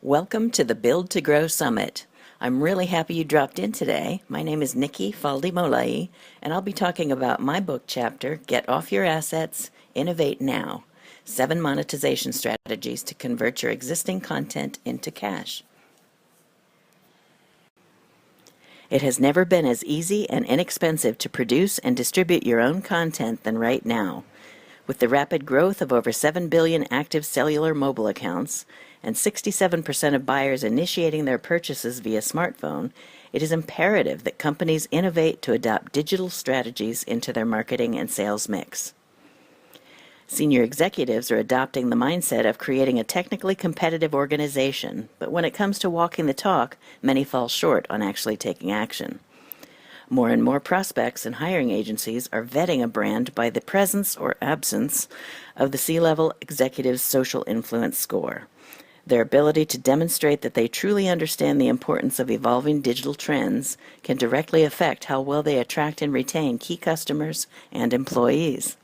Welcome to the Build to Grow Summit. I'm really happy you dropped in today. My name is Niki Faldemolaei, and I'll be talking about my book chapter, Get Off Your Assets, Innovate Now, 7 Monetization Strategies to Convert Your Existing Content into Cash. It has never been as easy and inexpensive to produce and distribute your own content than right now. With the rapid growth of over 7 billion active cellular mobile accounts and 67% of buyers initiating their purchases via smartphone, it is imperative that companies innovate to adopt digital strategies into their marketing and sales mix. Senior executives are adopting the mindset of creating a technically competitive organization, but when it comes to walking the talk, many fall short on actually taking action. More and more prospects and hiring agencies are vetting a brand by the presence or absence of the C-level executive's social influence score. Their ability to demonstrate that they truly understand the importance of evolving digital trends can directly affect how well they attract and retain key customers and employees.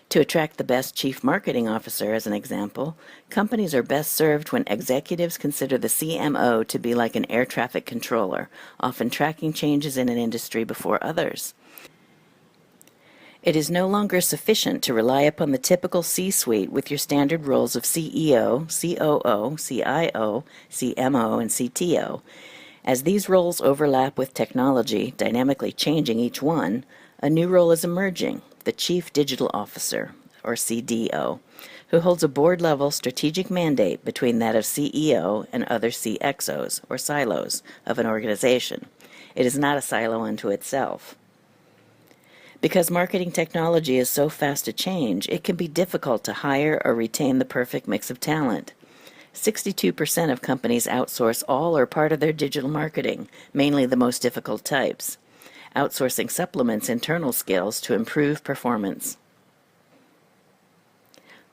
To attract the best chief marketing officer, as an example, companies are best served when executives consider the CMO to be like an air traffic controller, often tracking changes in an industry before others. It is no longer sufficient to rely upon the typical C-suite with your standard roles of CEO, COO, CIO, CMO, and CTO. As these roles overlap with technology, dynamically changing each one, a new role is emerging, the Chief Digital Officer, or CDO, who holds a board-level strategic mandate between that of CEO and other CXOs, or silos, of an organization. It is not a silo unto itself. Because marketing technology is so fast to change, it can be difficult to hire or retain the perfect mix of talent. 62% of companies outsource all or part of their digital marketing, mainly the most difficult types. Outsourcing supplements internal skills to improve performance.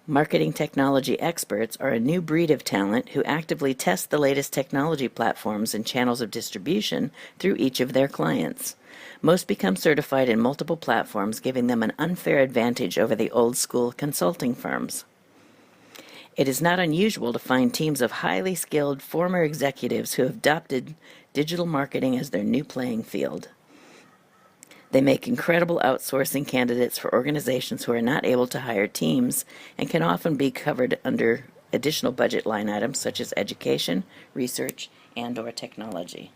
Marketing technology experts are a new breed of talent who actively test the latest technology platforms and channels of distribution through each of their clients. Most become certified in multiple platforms, giving them an unfair advantage over the old-school consulting firms. It is not unusual to find teams of highly skilled former executives who have adopted digital marketing as their new playing field. They make incredible outsourcing candidates for organizations who are not able to hire teams and can often be covered under additional budget line items such as education, research, and/or technology.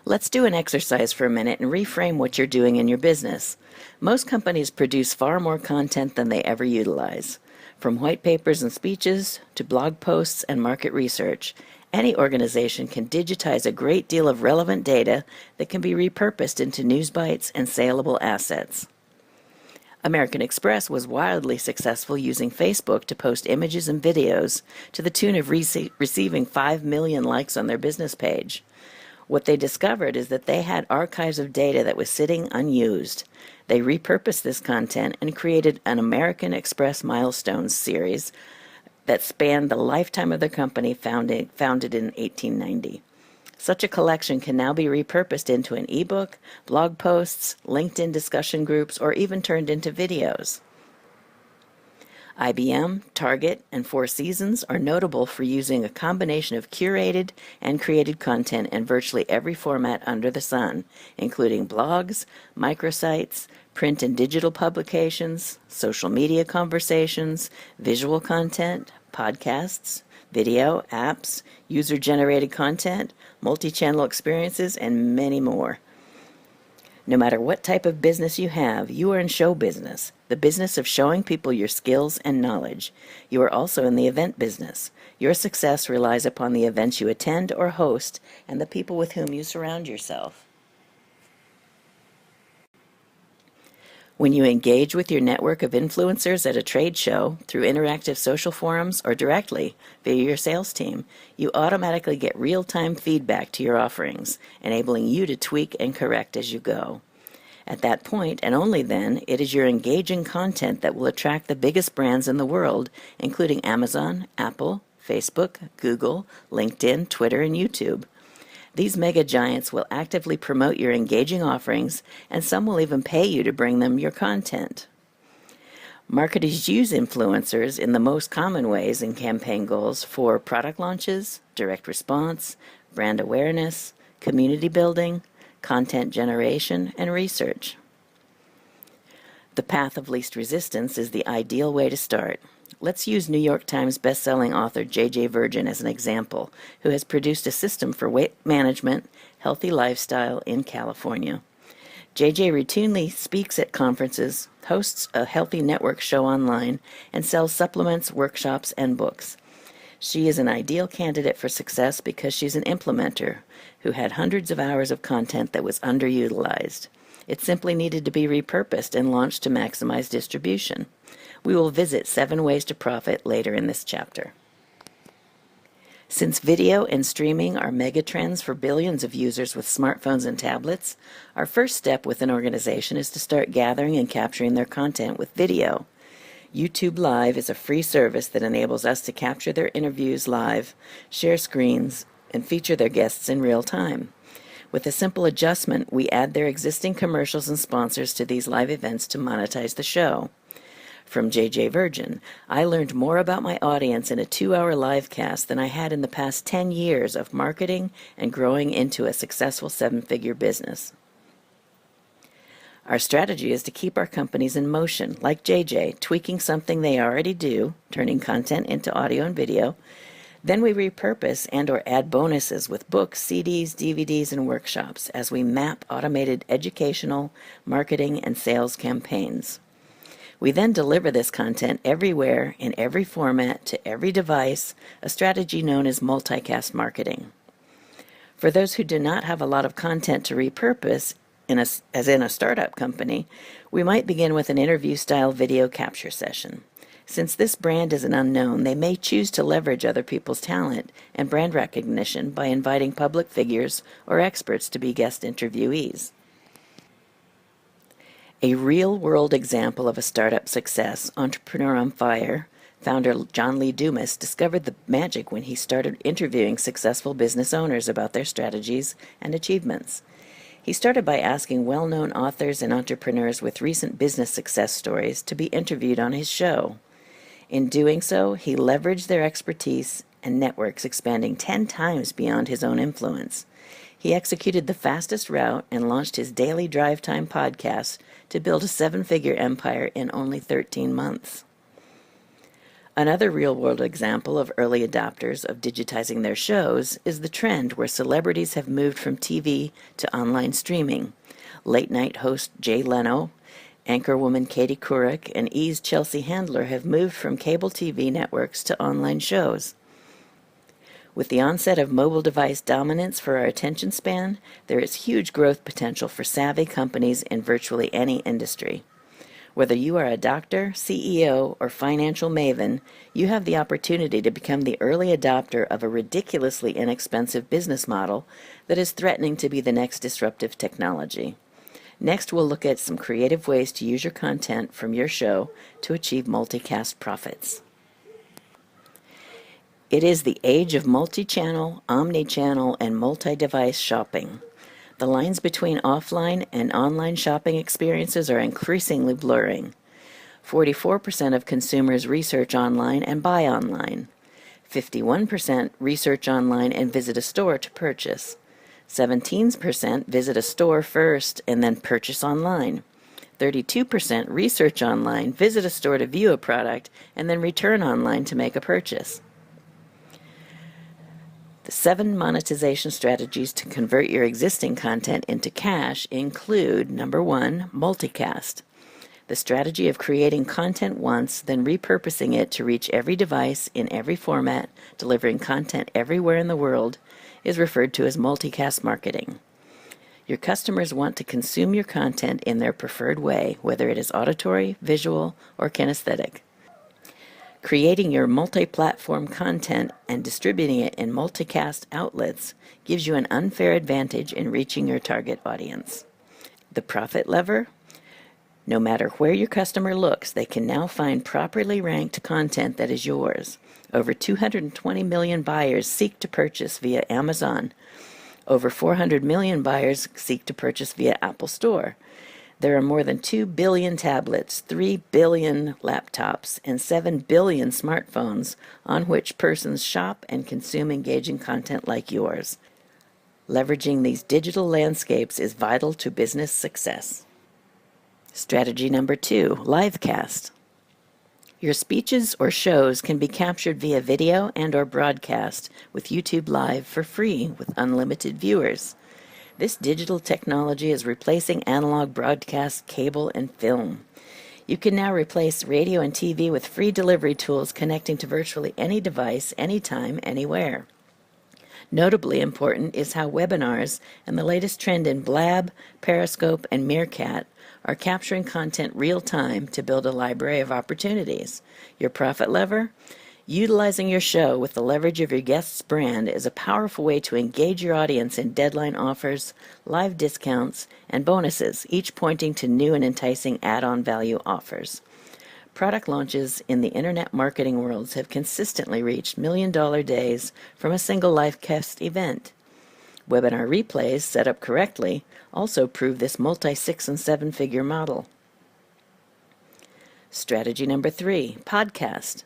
Let's do an exercise for a minute and reframe what you're doing in your business. Most companies produce far more content than they ever utilize. From white papers and speeches to blog posts and market research, any organization can digitize a great deal of relevant data that can be repurposed into news bites and saleable assets. American Express was wildly successful using Facebook to post images and videos to the tune of receiving 5 million likes on their business page. What they discovered is that they had archives of data that was sitting unused. They repurposed this content and created an American Express Milestones series that spanned the lifetime of their company, founded in 1890. Such a collection can now be repurposed into an ebook, blog posts, LinkedIn discussion groups, or even turned into videos. IBM, Target, and Four Seasons are notable for using a combination of curated and created content in virtually every format under the sun, including blogs, microsites, print and digital publications, social media conversations, visual content, podcasts, video, apps, user-generated content, multi-channel experiences, and many more. No matter what type of business you have, you are in show business, the business of showing people your skills and knowledge. You are also in the event business. Your success relies upon the events you attend or host and the people with whom you surround yourself. When you engage with your network of influencers at a trade show, through interactive social forums, or directly via your sales team, you automatically get real-time feedback to your offerings, enabling you to tweak and correct as you go. At that point, and only then, it is your engaging content that will attract the biggest brands in the world, including Amazon, Apple, Facebook, Google, LinkedIn, Twitter, and YouTube. These mega giants will actively promote your engaging offerings, and some will even pay you to bring them your content. Marketers use influencers in the most common ways in campaign goals for product launches, direct response, brand awareness, community building, content generation, and research. The path of least resistance is the ideal way to start. Let's use New York Times bestselling author J.J. Virgin as an example, who has produced a system for weight management, healthy lifestyle in California. J.J. routinely speaks at conferences, hosts a healthy network show online, and sells supplements, workshops, and books. She is an ideal candidate for success because she's an implementer who had hundreds of hours of content that was underutilized. It simply needed to be repurposed and launched to maximize distribution. We will visit 7 ways to profit later in this chapter. Since video and streaming are megatrends for billions of users with smartphones and tablets, our first step with an organization is to start gathering and capturing their content with video. YouTube Live is a free service that enables us to capture their interviews live, share screens, and feature their guests in real time. With a simple adjustment, we add their existing commercials and sponsors to these live events to monetize the show. From J.J. Virgin, I learned more about my audience in a 2-hour live cast than I had in the past 10 years of marketing and growing into a successful 7-figure business. Our strategy is to keep our companies in motion, like J.J., tweaking something they already do, turning content into audio and video. Then we repurpose and or add bonuses with books, CDs, DVDs, and workshops as we map automated educational, marketing, and sales campaigns. We then deliver this content everywhere, in every format, to every device, a strategy known as multicast marketing. For those who do not have a lot of content to repurpose, as in a startup company, we might begin with an interview-style video capture session. Since this brand is an unknown, they may choose to leverage other people's talent and brand recognition by inviting public figures or experts to be guest interviewees. A real-world example of a startup success, Entrepreneur on Fire, founder John Lee Dumas discovered the magic when he started interviewing successful business owners about their strategies and achievements. He started by asking well-known authors and entrepreneurs with recent business success stories to be interviewed on his show. In doing so, he leveraged their expertise and networks, expanding 10 times beyond his own influence. He executed the fastest route and launched his daily drive time podcast to build a 7-figure empire in only 13 months. Another real-world example of early adopters of digitizing their shows is the trend where celebrities have moved from TV to online streaming. Late-night host Jay Leno, anchorwoman Katie Couric, and E's Chelsea Handler have moved from cable TV networks to online shows. With the onset of mobile device dominance for our attention span, there is huge growth potential for savvy companies in virtually any industry. Whether you are a doctor, CEO, or financial maven, you have the opportunity to become the early adopter of a ridiculously inexpensive business model that is threatening to be the next disruptive technology. Next, we'll look at some creative ways to use your content from your show to achieve multicast profits. It is the age of multi-channel, omni-channel, and multi-device shopping. The lines between offline and online shopping experiences are increasingly blurring. 44% of consumers research online and buy online. 51% research online and visit a store to purchase. 17% visit a store first and then purchase online. 32% research online, visit a store to view a product, and then return online to make a purchase. The 7 monetization strategies to convert your existing content into cash include, number 1, multicast. The strategy of creating content once, then repurposing it to reach every device in every format, delivering content everywhere in the world, is referred to as multicast marketing. Your customers want to consume your content in their preferred way, whether it is auditory, visual, or kinesthetic. Creating your multi-platform content and distributing it in multicast outlets gives you an unfair advantage in reaching your target audience. The profit lever? No matter where your customer looks, they can now find properly ranked content that is yours. Over 220 million buyers seek to purchase via Amazon. Over 400 million buyers seek to purchase via Apple Store. There are more than 2 billion tablets, 3 billion laptops, and 7 billion smartphones on which persons shop and consume engaging content like yours. Leveraging these digital landscapes is vital to business success. Strategy number 2, livecast. Your speeches or shows can be captured via video and/or broadcast with YouTube Live for free with unlimited viewers. This digital technology is replacing analog broadcast, cable, and film. You can now replace radio and TV with free delivery tools connecting to virtually any device, anytime, anywhere. Notably important is how webinars and the latest trend in Blab, Periscope, and Meerkat are capturing content real-time to build a library of opportunities. Your profit lever? Utilizing your show with the leverage of your guest's brand is a powerful way to engage your audience in deadline offers, live discounts, and bonuses, each pointing to new and enticing add-on value offers. Product launches in the internet marketing worlds have consistently reached million-dollar days from a single livecast event. Webinar replays, set up correctly, also prove this multi-6 and 7-figure model. Strategy number 3, podcast.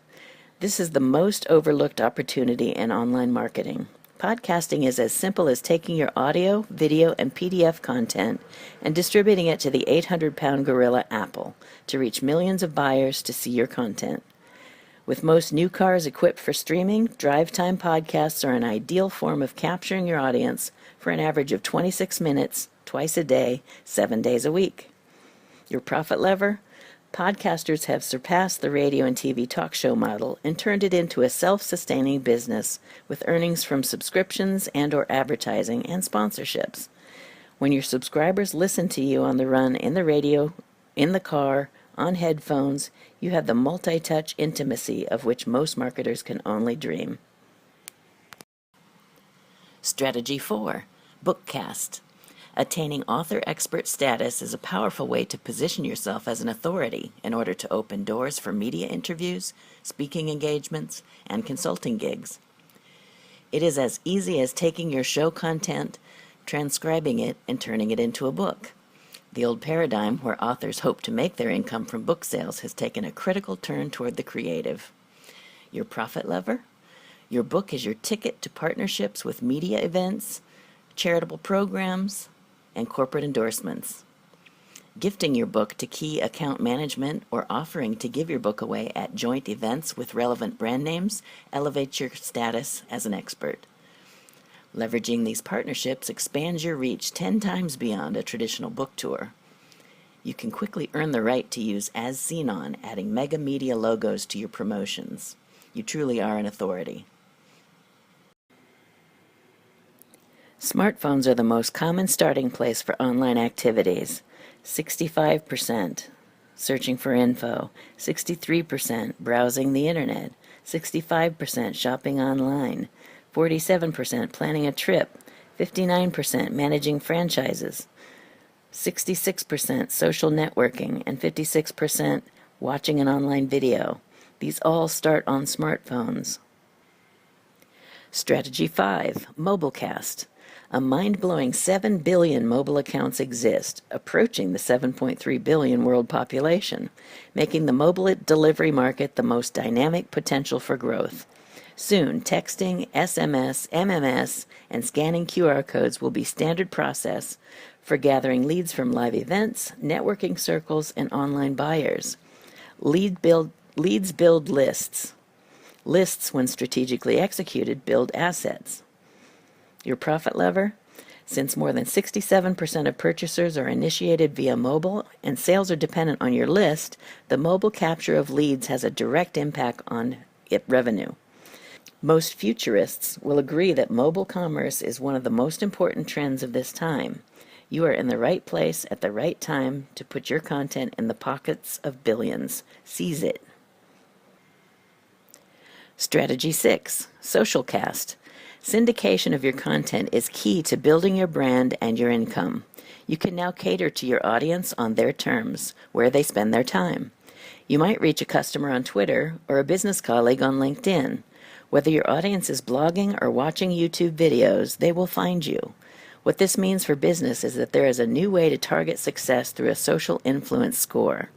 This is the most overlooked opportunity in online marketing. Podcasting is as simple as taking your audio, video, and PDF content and distributing it to the 800-pound gorilla Apple to reach millions of buyers to see your content. With most new cars equipped for streaming, drive time podcasts are an ideal form of capturing your audience for an average of 26 minutes, twice a day, 7 days a week. Your profit lever? Podcasters have surpassed the radio and TV talk show model and turned it into a self-sustaining business with earnings from subscriptions and/or advertising and sponsorships. When your subscribers listen to you on the run, in the radio, in the car, on headphones, you have the multi-touch intimacy of which most marketers can only dream. Strategy 4, Bookcast. Attaining author expert status is a powerful way to position yourself as an authority in order to open doors for media interviews, speaking engagements, and consulting gigs. It is as easy as taking your show content, transcribing it, and turning it into a book. The old paradigm where authors hope to make their income from book sales has taken a critical turn toward the creative. Your profit lever? Your book is your ticket to partnerships with media events, charitable programs, and corporate endorsements. Gifting your book to key account management or offering to give your book away at joint events with relevant brand names elevates your status as an expert. Leveraging these partnerships expands your reach 10 times beyond a traditional book tour. You can quickly earn the right to use As Seen On, adding mega media logos to your promotions. You truly are an authority. Smartphones are the most common starting place for online activities. 65% searching for info, 63% browsing the internet, 65% shopping online, 47% planning a trip, 59% managing franchises, 66% social networking, and 56% watching an online video. These all start on smartphones. Strategy 5, Mobilecast. A mind-blowing 7 billion mobile accounts exist, approaching the 7.3 billion world population, making the mobile delivery market the most dynamic potential for growth. Soon, texting, SMS, MMS, and scanning QR codes will be standard process for gathering leads from live events, networking circles, and online buyers. Leads build lists. Lists, when strategically executed, build assets. Your profit lever? Since more than 67% of purchasers are initiated via mobile and sales are dependent on your list, the mobile capture of leads has a direct impact on revenue. Most futurists will agree that mobile commerce is one of the most important trends of this time. You are in the right place at the right time to put your content in the pockets of billions. Seize it. Strategy 6, Socialcast. Syndication of your content is key to building your brand and your income. You can now cater to your audience on their terms, where they spend their time. You might reach a customer on Twitter or a business colleague on LinkedIn. Whether your audience is blogging or watching YouTube videos, they will find you. What this means for business is that there is a new way to target success through a social influence score.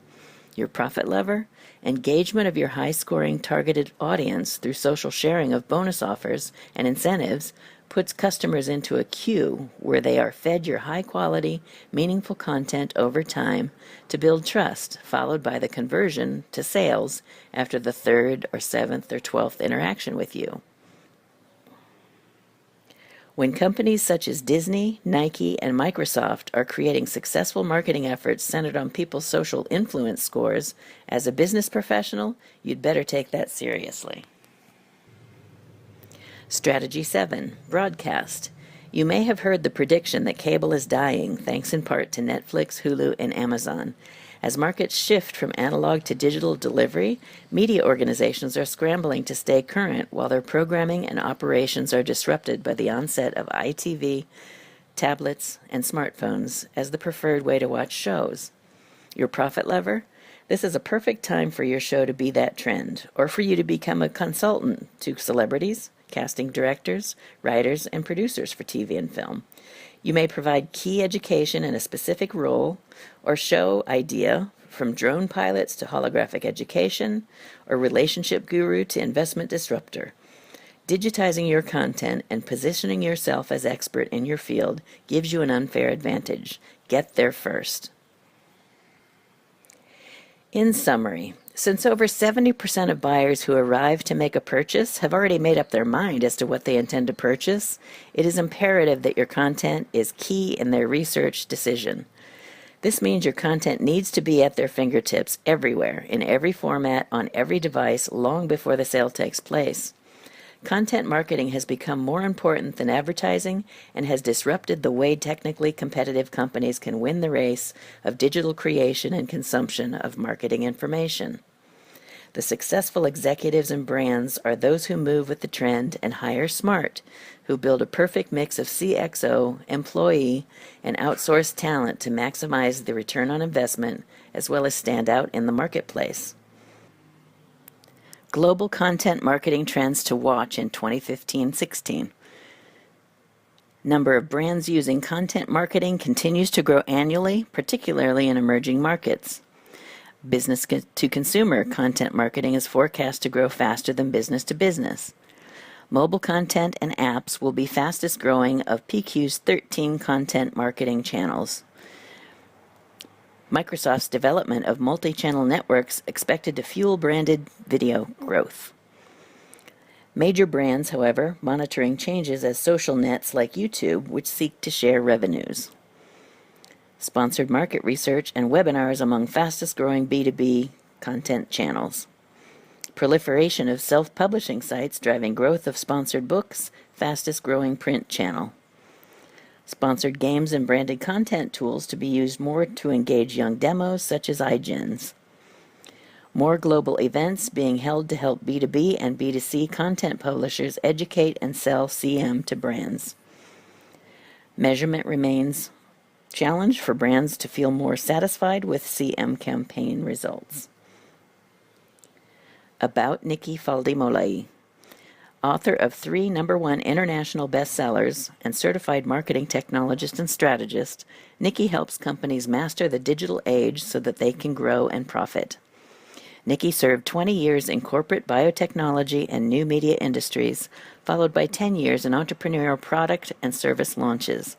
Your profit lever, engagement of your high-scoring targeted audience through social sharing of bonus offers and incentives puts customers into a queue where they are fed your high-quality, meaningful content over time to build trust, followed by the conversion to sales after the third or seventh or 12th interaction with you. When companies such as Disney, Nike, and Microsoft are creating successful marketing efforts centered on people's social influence scores, as a business professional, you'd better take that seriously. Strategy 7, broadcast. You may have heard the prediction that cable is dying, thanks in part to Netflix, Hulu, and Amazon. As markets shift from analog to digital delivery, media organizations are scrambling to stay current while their programming and operations are disrupted by the onset of ITV, tablets, and smartphones as the preferred way to watch shows. Your profit lever? This is a perfect time for your show to be that trend, or for you to become a consultant to celebrities, casting directors, writers, and producers for TV and film. You may provide key education in a specific role or show idea, from drone pilots to holographic education, or relationship guru to investment disruptor. Digitizing your content and positioning yourself as expert in your field gives you an unfair advantage. Get there first. In summary, since over 70% of buyers who arrive to make a purchase have already made up their mind as to what they intend to purchase, it is imperative that your content is key in their research decision. This means your content needs to be at their fingertips everywhere, in every format, on every device, long before the sale takes place. Content marketing has become more important than advertising and has disrupted the way technically competitive companies can win the race of digital creation and consumption of marketing information. The successful executives and brands are those who move with the trend and hire smart, who build a perfect mix of CXO, employee, and outsourced talent to maximize the return on investment as well as stand out in the marketplace. Global content marketing trends to watch in 2015-16. Number of brands using content marketing continues to grow annually, particularly in emerging markets. Business-to-consumer content marketing is forecast to grow faster than business-to-business. Mobile content and apps will be fastest growing of PQ's 13 content marketing channels. Microsoft's development of multi-channel networks expected to fuel branded video growth. Major brands, however, monitoring changes as social nets like YouTube, which seek to share revenues. Sponsored market research and webinars among fastest-growing B2B content channels. Proliferation of self-publishing sites driving growth of sponsored books, fastest-growing print channel. Sponsored games and branded content tools to be used more to engage young demos such as iGens. More global events being held to help B2B and B2C content publishers educate and sell CM to brands. Measurement remains challenge for brands to feel more satisfied with CM campaign results. About Niki Faldemolaei. Author of 3 #1 international bestsellers and certified marketing technologist and strategist, Niki helps companies master the digital age so that they can grow and profit. Niki served 20 years in corporate biotechnology and new media industries, followed by 10 years in entrepreneurial product and service launches.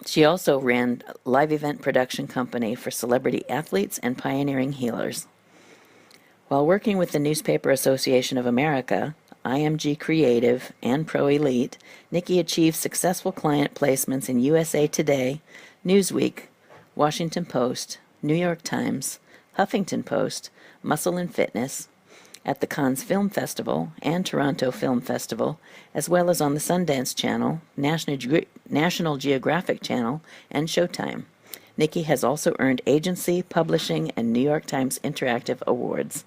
She also ran a live event production company for celebrity athletes and pioneering healers. While working with the Newspaper Association of America, IMG Creative, and Pro Elite, Niki achieved successful client placements in USA Today, Newsweek, Washington Post, New York Times, Huffington Post, Muscle and Fitness, at the Cannes Film Festival and Toronto Film Festival, as well as on the Sundance Channel, National Geographic Channel, and Showtime. Niki has also earned agency, publishing, and New York Times Interactive Awards.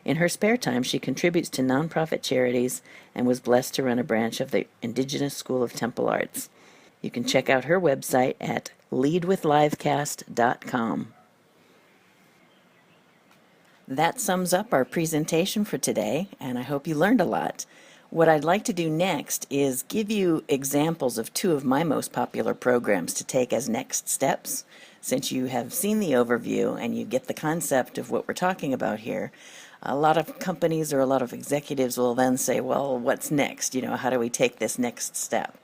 In her spare time, she contributes to nonprofit charities and was blessed to run a branch of the Indigenous School of Temple Arts. You can check out her website at leadwithlivecast.com. That sums up our presentation for today, and I hope you learned a lot. What I'd like to do next is give you examples of two of my most popular programs to take as next steps. Since you have seen the overview and you get the concept of what we're talking about here, a lot of companies or a lot of executives will then say, well, what's next? How do we take this next step?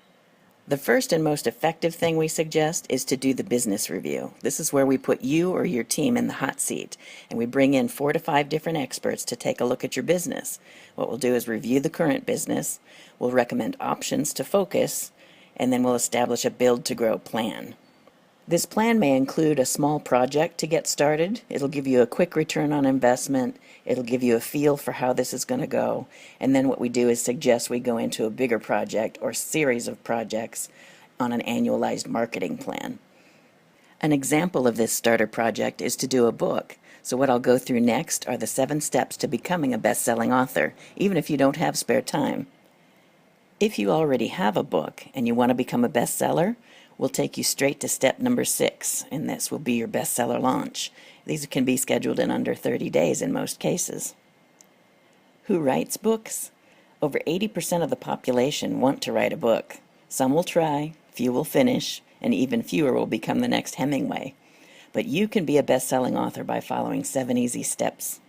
The first and most effective thing we suggest is to do the business review. This is where we put you or your team in the hot seat, and we bring in 4 to 5 different experts to take a look at your business. What we'll do is review the current business, we'll recommend options to focus, and then we'll establish a build to grow plan. This plan may include a small project to get started. It'll give you a quick return on investment. It'll give you a feel for how this is going to go. And then what we do is suggest we go into a bigger project or series of projects on an annualized marketing plan. An example of this starter project is to do a book. So what I'll go through next are the 7 steps to becoming a best-selling author, even if you don't have spare time. If you already have a book and you want to become a bestseller, we'll take you straight to step number 6, and this will be your bestseller launch. These can be scheduled in under 30 days in most cases. Who writes books? Over 80% of the population want to write a book. Some will try, few will finish, and even fewer will become the next Hemingway. But you can be a best-selling author by following 7 easy steps.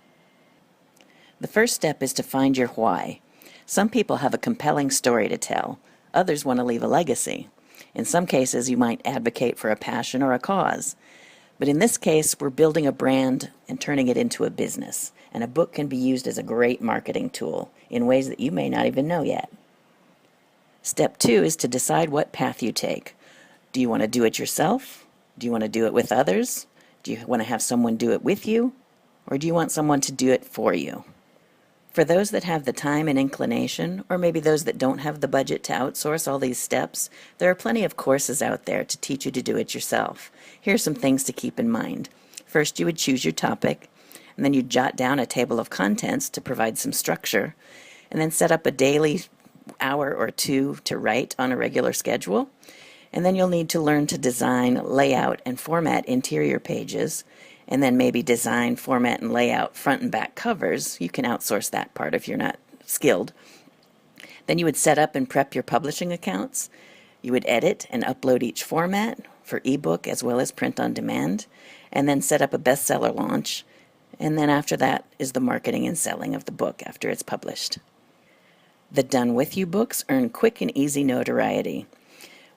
The first step is to find your why. Some people have a compelling story to tell. Others want to leave a legacy. In some cases, you might advocate for a passion or a cause. But in this case, we're building a brand and turning it into a business. And a book can be used as a great marketing tool in ways that you may not even know yet. Step 2 is to decide what path you take. Do you want to do it yourself? Do you want to do it with others? Do you want to have someone do it with you? Or do you want someone to do it for you? For those that have the time and inclination, or maybe those that don't have the budget to outsource all these steps, there are plenty of courses out there to teach you to do it yourself. Here are some things to keep in mind. First, you would choose your topic, and then you'd jot down a table of contents to provide some structure, and then set up a daily hour or 2 to write on a regular schedule. And then you'll need to learn to design, layout, and format interior pages, and then maybe design, format, and layout front and back covers. You can outsource that part if you're not skilled. Then you would set up and prep your publishing accounts. You would edit and upload each format for ebook as well as print on demand, and then set up a bestseller launch. And then after that is the marketing and selling of the book after it's published. The Done With You books earn quick and easy notoriety.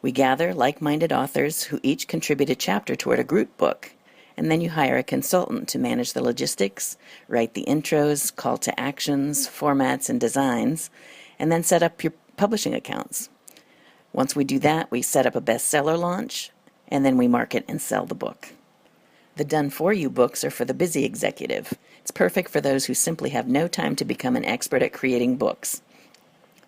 We gather like-minded authors who each contribute a chapter toward a group book. And then you hire a consultant to manage the logistics, write the intros, call to actions, formats, and designs, and then set up your publishing accounts. Once we do that, we set up a bestseller launch, and then we market and sell the book. The Done For You books are for the busy executive. It's perfect for those who simply have no time to become an expert at creating books.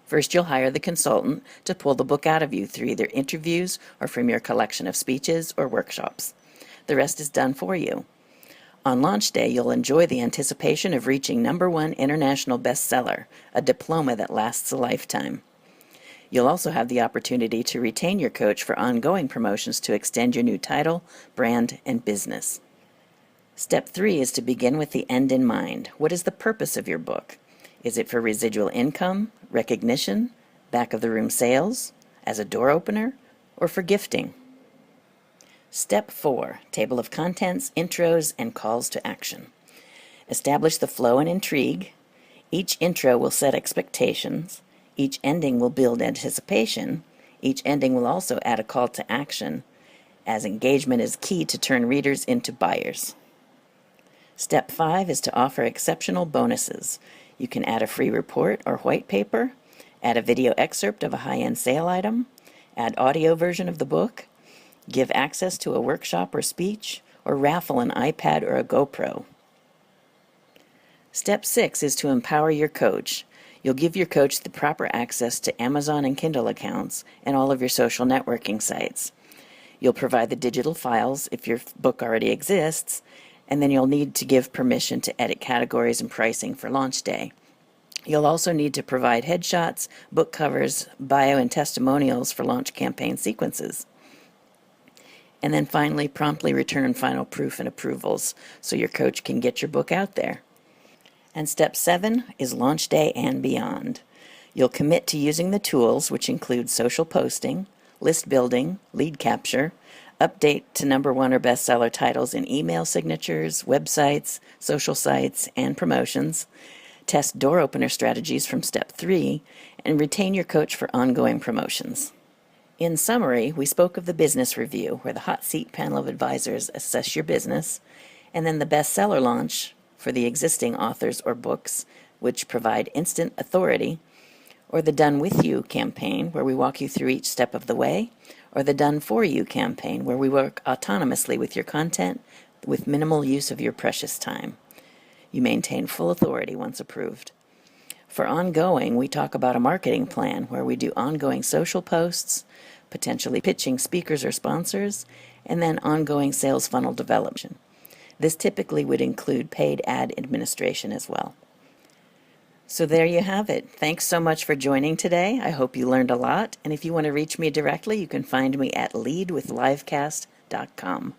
First, you'll hire the consultant to pull the book out of you through either interviews or from your collection of speeches or workshops. The rest is done for you. On launch day, you'll enjoy the anticipation of reaching #1 international bestseller, a diploma that lasts a lifetime. You'll also have the opportunity to retain your coach for ongoing promotions to extend your new title, brand, and business. Step 3 is to begin with the end in mind. What is the purpose of your book? Is it for residual income, recognition, back-of-the-room sales, as a door opener, or for gifting? Step 4, table of contents, intros, and calls to action. Establish the flow and intrigue. Each intro will set expectations. Each ending will build anticipation. Each ending will also add a call to action, as engagement is key to turn readers into buyers. Step 5 is to offer exceptional bonuses. You can add a free report or white paper, add a video excerpt of a high-end sale item, add audio version of the book, give access to a workshop or speech, or raffle an iPad or a GoPro. Step 6 is to empower your coach. You'll give your coach the proper access to Amazon and Kindle accounts and all of your social networking sites. You'll provide the digital files if your book already exists, and then you'll need to give permission to edit categories and pricing for launch day. You'll also need to provide headshots, book covers, bio and testimonials for launch campaign sequences. And then finally, promptly return final proof and approvals so your coach can get your book out there. And step 7 is launch day and beyond. You'll commit to using the tools, which include social posting, list building, lead capture, update to #1 or bestseller titles in email signatures, websites, social sites, and promotions, test door opener strategies from step 3, and retain your coach for ongoing promotions. In summary, we spoke of the business review, where the hot seat panel of advisors assess your business, and then the bestseller launch for the existing authors or books, which provide instant authority, or the Done With You campaign, where we walk you through each step of the way, or the Done For You campaign, where we work autonomously with your content with minimal use of your precious time. You maintain full authority once approved. For ongoing, we talk about a marketing plan where we do ongoing social posts, potentially pitching speakers or sponsors, and then ongoing sales funnel development. This typically would include paid ad administration as well. So there you have it. Thanks so much for joining today. I hope you learned a lot. And if you want to reach me directly, you can find me at leadwithlivecast.com.